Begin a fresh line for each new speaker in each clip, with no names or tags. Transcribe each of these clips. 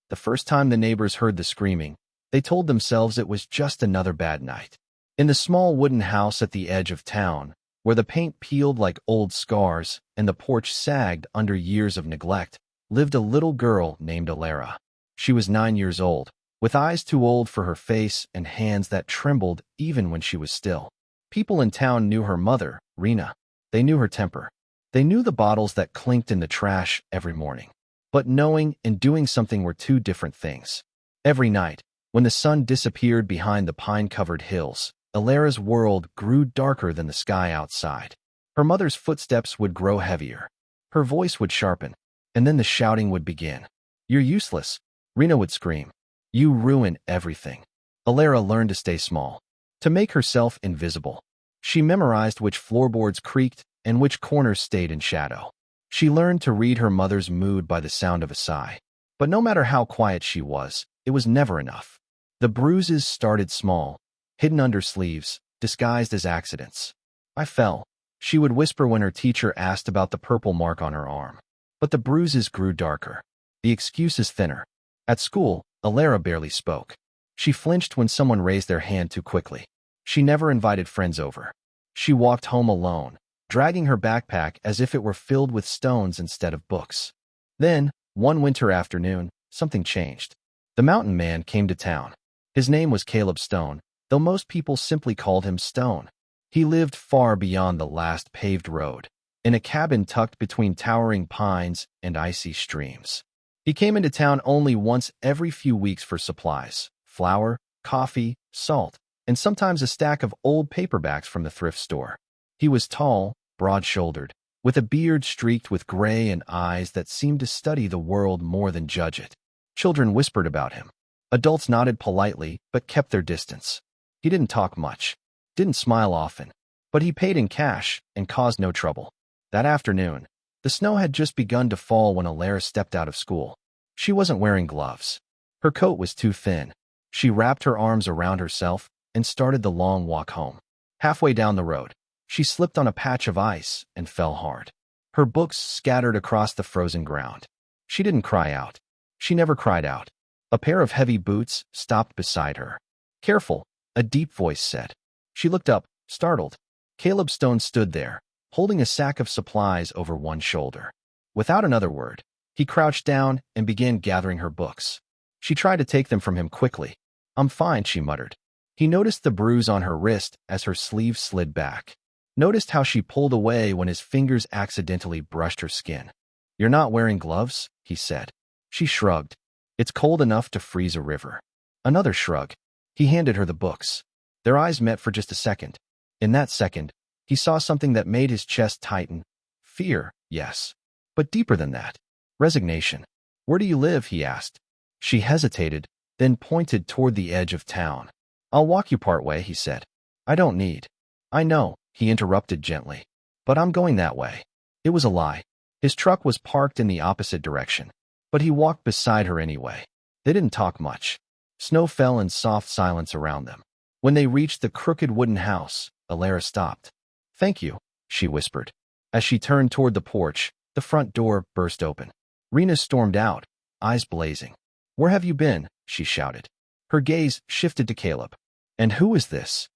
The first time the neighbors heard the screaming, they told themselves it was just another bad night. In the small wooden house at the edge of town, where the paint peeled like old scars and the porch sagged under years of neglect, lived a little girl named Alara. She was 9 years old, with eyes too old for her face and hands that trembled even when she was still. People in town knew her mother, Rena. They knew her temper. They knew the bottles that clinked in the trash every morning. But knowing and doing something were two different things. Every night, when the sun disappeared behind the pine-covered hills, Alara's world grew darker than the sky outside. Her mother's footsteps would grow heavier. Her voice would sharpen, and then the shouting would begin. "You're useless," Rena would scream. "You ruin everything." Alara learned to stay small, to make herself invisible. She memorized which floorboards creaked and which corners stayed in shadow. She learned to read her mother's mood by the sound of a sigh. But no matter how quiet she was, it was never enough. The bruises started small, hidden under sleeves, disguised as accidents. "I fell," she would whisper when her teacher asked about the purple mark on her arm. But the bruises grew darker, the excuses thinner. At school, Alara barely spoke. She flinched when someone raised their hand too quickly. She never invited friends over. She walked home alone, dragging her backpack as if it were filled with stones instead of books. Then, one winter afternoon, something changed. The mountain man came to town. His name was Caleb Stone, though most people simply called him Stone. He lived far beyond the last paved road, in a cabin tucked between towering pines and icy streams. He came into town only once every few weeks for supplies: flour, coffee, salt, and sometimes a stack of old paperbacks from the thrift store. He was tall, broad-shouldered, with a beard streaked with gray and eyes that seemed to study the world more than judge it. Children whispered about him. Adults nodded politely but kept their distance. He didn't talk much, didn't smile often, but he paid in cash and caused no trouble. That afternoon, the snow had just begun to fall when Alara stepped out of school. She wasn't wearing gloves. Her coat was too thin. She wrapped her arms around herself and started the long walk home. Halfway down the road, she slipped on a patch of ice and fell hard. Her books scattered across the frozen ground. She didn't cry out. She never cried out. A pair of heavy boots stopped beside her. "Careful," a deep voice said. She looked up, startled. Caleb Stone stood there, holding a sack of supplies over one shoulder. Without another word, he crouched down and began gathering her books. She tried to take them from him quickly. "I'm fine," she muttered. He noticed the bruise on her wrist as her sleeve slid back. Noticed how she pulled away when his fingers accidentally brushed her skin. "You're not wearing gloves?" he said. She shrugged. "It's cold enough to freeze a river." Another shrug. He handed her the books. Their eyes met for just a second. In that second, he saw something that made his chest tighten. Fear, yes. But deeper than that. Resignation. "Where do you live?" he asked. She hesitated, then pointed toward the edge of town. "I'll walk you part way," he said. "I don't need." "I know," he interrupted gently. "But I'm going that way." It was a lie. His truck was parked in the opposite direction. But he walked beside her anyway. They didn't talk much. Snow fell in soft silence around them. When they reached the crooked wooden house, Alara stopped. "Thank you," she whispered. As she turned toward the porch, the front door burst open. Rena stormed out, eyes blazing. "Where have you been?" she shouted. Her gaze shifted to Caleb. "And who is this?"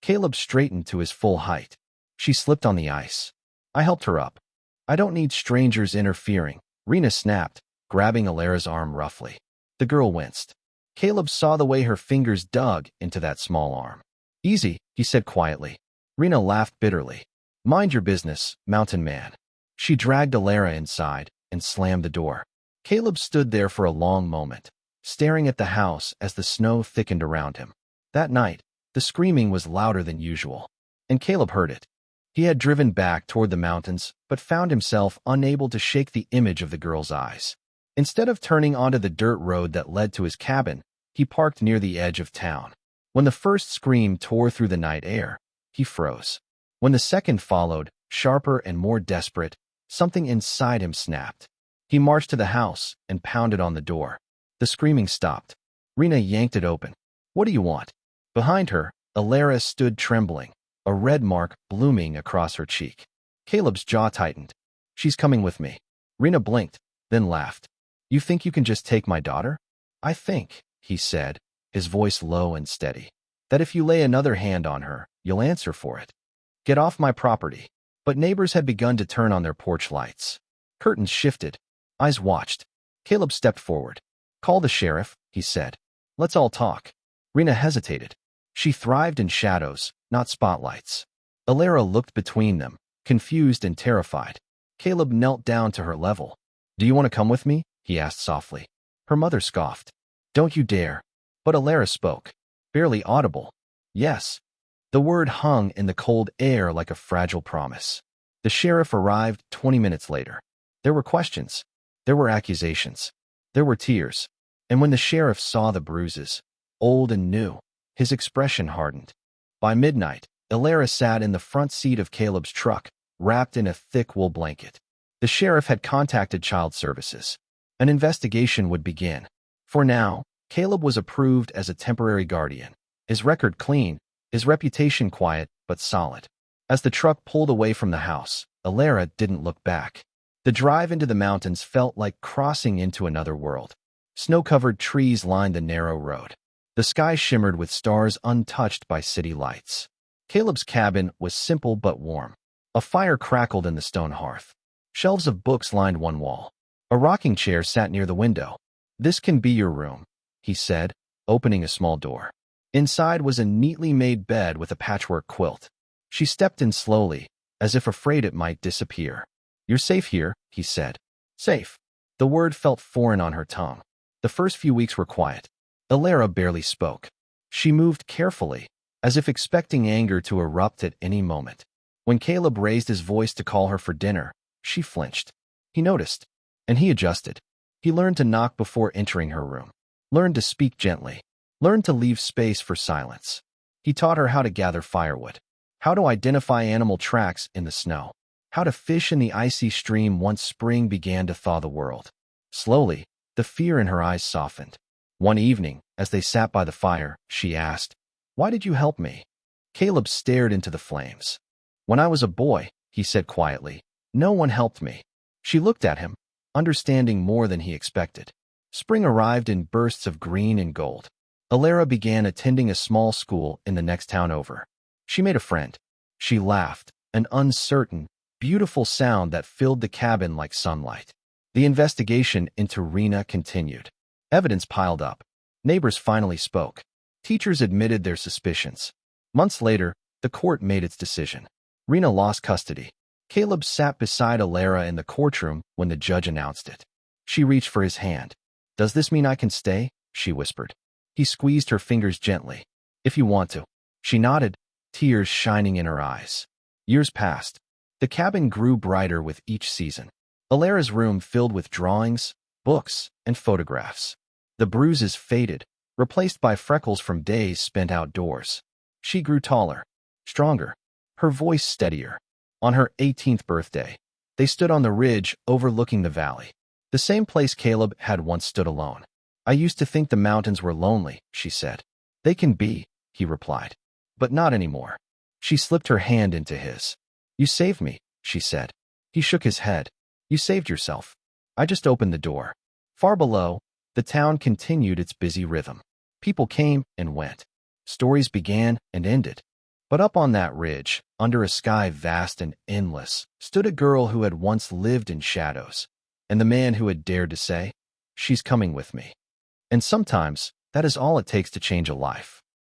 Caleb straightened to his full height. She slipped on the ice. I helped her up. "I don't need strangers interfering," Rena snapped, grabbing Alara's arm roughly. The girl winced. Caleb saw the way her fingers dug into that small arm. "Easy," he said quietly. Rena laughed bitterly. "Mind your business, mountain man." She dragged Alara inside and slammed the door. Caleb stood there for a long moment, staring at the house as the snow thickened around him. That night, the screaming was louder than usual, and Caleb heard it. He had driven back toward the mountains, but found himself unable to shake the image of the girl's eyes. Instead of turning onto the dirt road that led to his cabin, he parked near the edge of town. When the first scream tore through the night air, he froze. When the second followed, sharper and more desperate, something inside him snapped. He marched to the house and pounded on the door. The screaming stopped. Rena yanked it open. "What do you want?" Behind her, Alara stood trembling, a red mark blooming across her cheek. Caleb's jaw tightened. "She's coming with me." Rena blinked, then laughed. "You think you can just take my daughter?" I think, he said, his voice low and steady, that if you lay another hand on her, you'll answer for it. Get off my property. But neighbors had begun to turn on their porch lights. Curtains shifted. Eyes watched. Caleb stepped forward. Call the sheriff, he said. Let's all talk. Rena hesitated. She thrived in shadows, not spotlights. Alara looked between them, confused and terrified. Caleb knelt down to her level. Do you want to come with me? He asked softly. Her mother scoffed. Don't you dare. But Alara spoke. Barely audible. Yes. The word hung in the cold air like a fragile promise. The sheriff arrived 20 minutes later. There were questions. There were accusations. There were tears. And when the sheriff saw the bruises, old and new, his expression hardened. By midnight, Alara sat in the front seat of Caleb's truck, wrapped in a thick wool blanket. The sheriff had contacted Child Services. An investigation would begin. For now, Caleb was approved as a temporary guardian. His record clean, his reputation quiet but solid. As the truck pulled away from the house, Alara didn't look back. The drive into the mountains felt like crossing into another world. Snow-covered trees lined the narrow road. The sky shimmered with stars untouched by city lights. Caleb's cabin was simple but warm. A fire crackled in the stone hearth. Shelves of books lined one wall. A rocking chair sat near the window. This can be your room, he said, opening a small door. Inside was a neatly made bed with a patchwork quilt. She stepped in slowly, as if afraid it might disappear. You're safe here, he said. Safe. The word felt foreign on her tongue. The first few weeks were quiet. Alara barely spoke. She moved carefully, as if expecting anger to erupt at any moment. When Caleb raised his voice to call her for dinner, she flinched. He noticed, and he adjusted. He learned to knock before entering her room, learned to speak gently, learned to leave space for silence. He taught her how to gather firewood, how to identify animal tracks in the snow, how to fish in the icy stream once spring began to thaw the world. Slowly, the fear in her eyes softened. One evening, as they sat by the fire, she asked, Why did you help me? Caleb stared into the flames. When I was a boy, he said quietly, no one helped me. She looked at him, understanding more than he expected. Spring arrived in bursts of green and gold. Alara began attending a small school in the next town over. She made a friend. She laughed, an uncertain, beautiful sound that filled the cabin like sunlight. The investigation into Rena continued. Evidence piled up. Neighbors finally spoke. Teachers admitted their suspicions. Months later, the court made its decision. Rena lost custody. Caleb sat beside Alara in the courtroom when the judge announced it. She reached for his hand. Does this mean I can stay? She whispered. He squeezed her fingers gently. If you want to. She nodded, tears shining in her eyes. Years passed. The cabin grew brighter with each season. Alara's room filled with drawings, books, and photographs. The bruises faded, replaced by freckles from days spent outdoors. She grew taller, stronger, her voice steadier. On her 18th birthday, they stood on the ridge overlooking the valley, the same place Caleb had once stood alone. I used to think the mountains were lonely, she said. They can be, he replied. But not anymore. She slipped her hand into his. You saved me, she said. He shook his head. You saved yourself. I just opened the door. Far below, the town continued its busy rhythm. People came and went. Stories began and ended. But up on that ridge, under a sky vast and endless, stood a girl who had once lived in shadows, and the man who had dared to say, She's coming with me. And sometimes, that is all it takes to change a life.